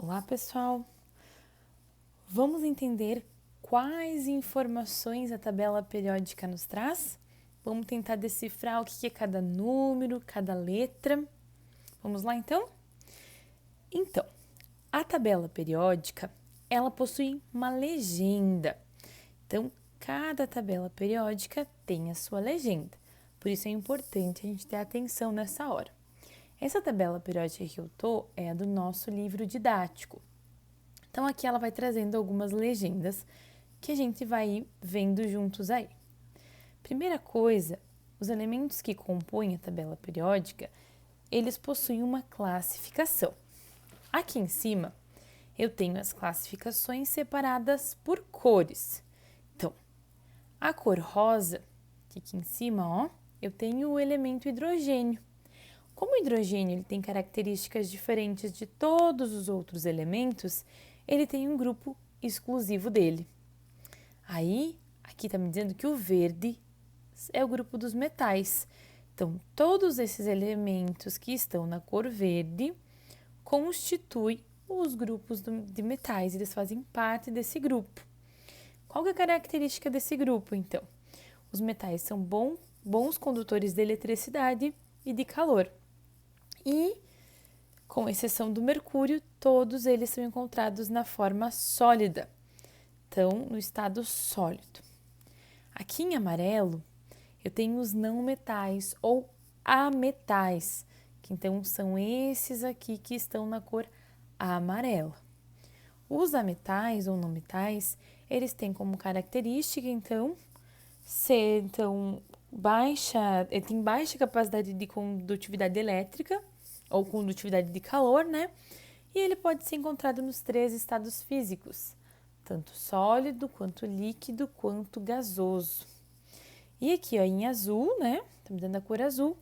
Olá, pessoal! Vamos entender quais informações a tabela periódica nos traz? Vamos tentar decifrar o que é cada número, cada letra. Vamos lá, então? Então, a tabela periódica, ela possui uma legenda. Então, cada tabela periódica tem a sua legenda. Por isso é importante a gente ter atenção nessa hora. Essa tabela periódica que eu tô é a do nosso livro didático. Então, aqui ela vai trazendo algumas legendas que a gente vai vendo juntos aí. Primeira coisa, os elementos que compõem a tabela periódica, eles possuem uma classificação. Aqui em cima, eu tenho as classificações separadas por cores. Então, a cor rosa, que aqui em cima, ó, eu tenho o elemento hidrogênio. Como o hidrogênio ele tem características diferentes de todos os outros elementos, ele tem um grupo exclusivo dele. Aí, aqui está me dizendo que o verde é o grupo dos metais. Então, todos esses elementos que estão na cor verde constituem os grupos de metais, eles fazem parte desse grupo. Qual que é a característica desse grupo, então? Os metais são bons condutores de eletricidade e de calor. E, com exceção do mercúrio, todos eles são encontrados na forma sólida, então no estado sólido. Aqui em amarelo, eu tenho os não metais ou ametais, que então são esses aqui que estão na cor amarela. Os ametais ou não metais, eles têm como característica, então, ser tem baixa capacidade de condutividade elétrica ou condutividade de calor, né? E ele pode ser encontrado nos 3 estados físicos, tanto sólido, quanto líquido, quanto gasoso. E aqui, ó, em azul, né? Tá me dando a cor azul.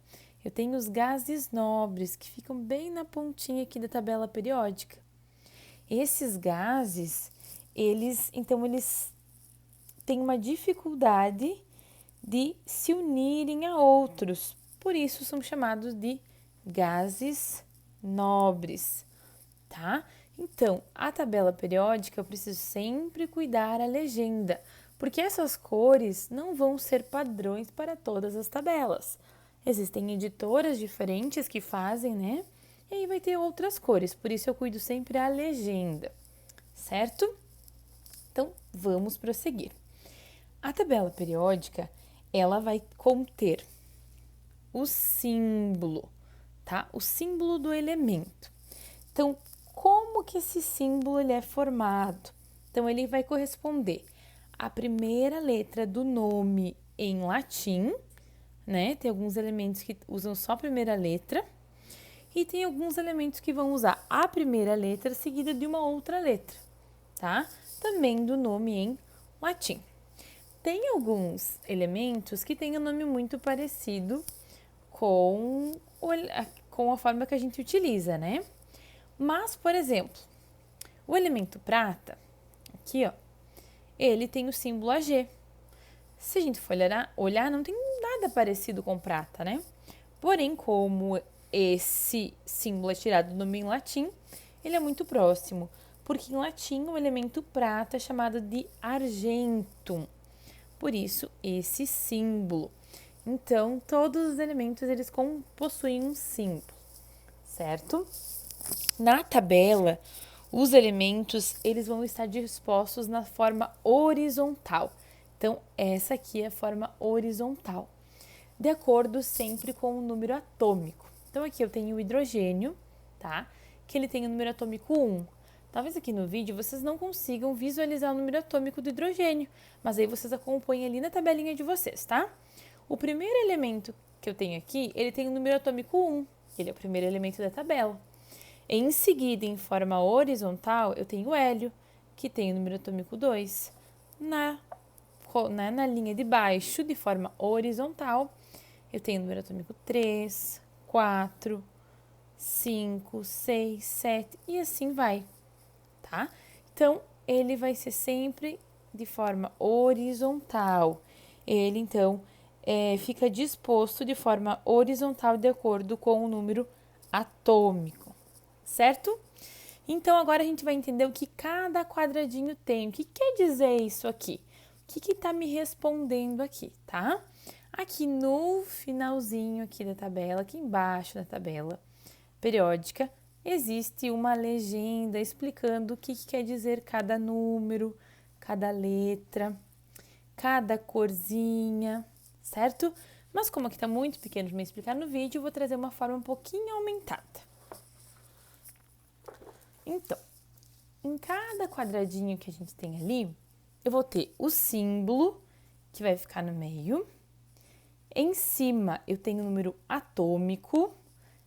Eu tenho os gases nobres, que ficam bem na pontinha aqui da tabela periódica. Esses gases, eles têm uma dificuldade de se unirem a outros, por isso são chamados de gases nobres, tá? Então, a tabela periódica eu preciso sempre cuidar a legenda, porque essas cores não vão ser padrões para todas as tabelas. Existem editoras diferentes que fazem, né? E aí vai ter outras cores, por isso eu cuido sempre a legenda, certo? Então, vamos prosseguir. A tabela periódica, ela vai conter o símbolo, tá? O símbolo do elemento. Então, como que esse símbolo ele é formado? Então, ele vai corresponder à primeira letra do nome em latim, né? Tem alguns elementos que usam só a primeira letra e tem alguns elementos que vão usar a primeira letra seguida de uma outra letra, tá? Também do nome em latim. Tem alguns elementos que têm um nome muito parecido com a forma que a gente utiliza, né? Mas, por exemplo, o elemento prata, aqui ó, ele tem o símbolo Ag. Se a gente for olhar, não tem nada parecido com prata, né? Porém, como esse símbolo é tirado do nome em latim, ele é muito próximo, porque em latim o elemento prata é chamado de argentum. Por isso, esse símbolo. Então, todos os elementos eles possuem um símbolo, certo? Na tabela, os elementos eles vão estar dispostos na forma horizontal. Então, essa aqui é a forma horizontal, de acordo sempre com o número atômico. Então, aqui eu tenho o hidrogênio, tá? Que ele tem o número atômico 1. Talvez aqui no vídeo vocês não consigam visualizar o número atômico do hidrogênio, mas aí vocês acompanham ali na tabelinha de vocês, tá? O primeiro elemento que eu tenho aqui, ele tem o número atômico 1, ele é o primeiro elemento da tabela. Em seguida, em forma horizontal, eu tenho o hélio, que tem o número atômico 2. Na linha de baixo, de forma horizontal, eu tenho o número atômico 3, 4, 5, 6, 7 e assim vai, tá? Então, ele vai ser sempre de forma horizontal. Ele, então, fica disposto de forma horizontal de acordo com o número atômico, certo? Então, agora a gente vai entender o que cada quadradinho tem. O que quer dizer isso aqui? O que está me respondendo aqui, tá? Aqui no finalzinho aqui da tabela, aqui embaixo da tabela periódica, existe uma legenda explicando o que quer dizer cada número, cada letra, cada corzinha, certo? Mas como aqui está muito pequeno para me explicar no vídeo, eu vou trazer uma forma um pouquinho aumentada. Então, em cada quadradinho que a gente tem ali, eu vou ter o símbolo, que vai ficar no meio. Em cima, eu tenho o número atômico,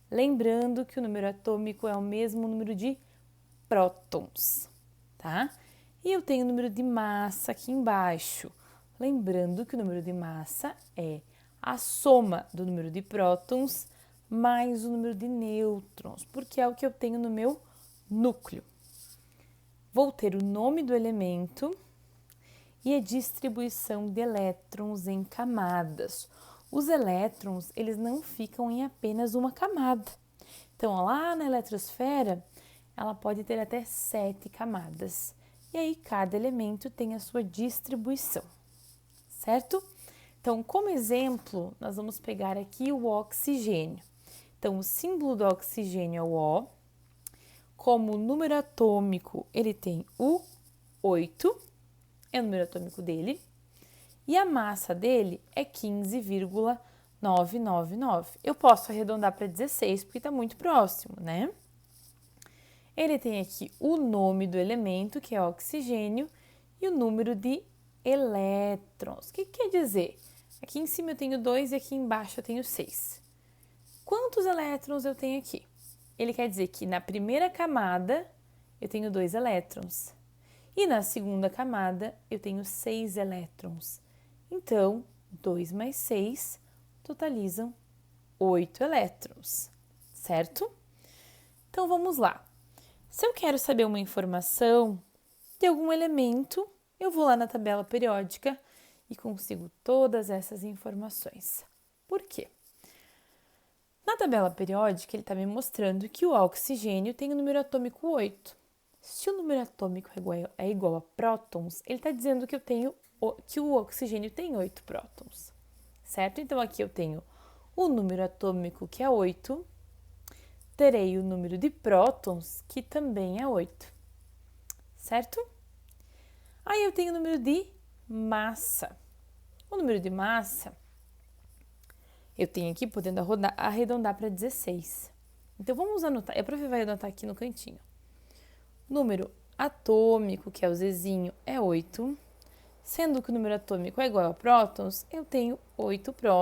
lembrando que o número atômico é o mesmo número de prótons, tá? E eu tenho o número de massa aqui embaixo, lembrando que o número de massa é a soma do número de prótons mais o número de nêutrons, porque é o que eu tenho no meu núcleo. Vou ter o nome do elemento e a distribuição de elétrons em camadas. Os elétrons, eles não ficam em apenas uma camada. Então, lá na eletrosfera, ela pode ter até 7 camadas. E aí, cada elemento tem a sua distribuição, certo? Então, como exemplo, nós vamos pegar aqui o oxigênio. Então, o símbolo do oxigênio é o O. Como número atômico, ele tem o 8, é o número atômico dele. E a massa dele é 15,999. Eu posso arredondar para 16, porque está muito próximo, né? Ele tem aqui o nome do elemento, que é oxigênio, e o número de elétrons. O que quer dizer? Aqui em cima eu tenho 2 e aqui embaixo eu tenho 6. Quantos elétrons eu tenho aqui? Ele quer dizer que na primeira camada eu tenho 2 elétrons. E na segunda camada eu tenho 6 elétrons. Então, 2 mais 6 totalizam 8 elétrons, certo? Então, vamos lá. Se eu quero saber uma informação de algum elemento, eu vou lá na tabela periódica e consigo todas essas informações. Por quê? Na tabela periódica, ele está me mostrando que o oxigênio tem o número atômico 8. Se o número atômico é igual a prótons, ele está dizendo que que o oxigênio tem 8 prótons, certo? Então, aqui eu tenho o número atômico, que é 8, terei o número de prótons, que também é 8, certo? Aí eu tenho o número de massa. O número de massa, eu tenho aqui, podendo arredondar para 16. Então, vamos anotar, a prof vai anotar aqui no cantinho. Número atômico, que é o Zzinho, é 8. Sendo que o número atômico é igual a prótons, eu tenho 8 prótons.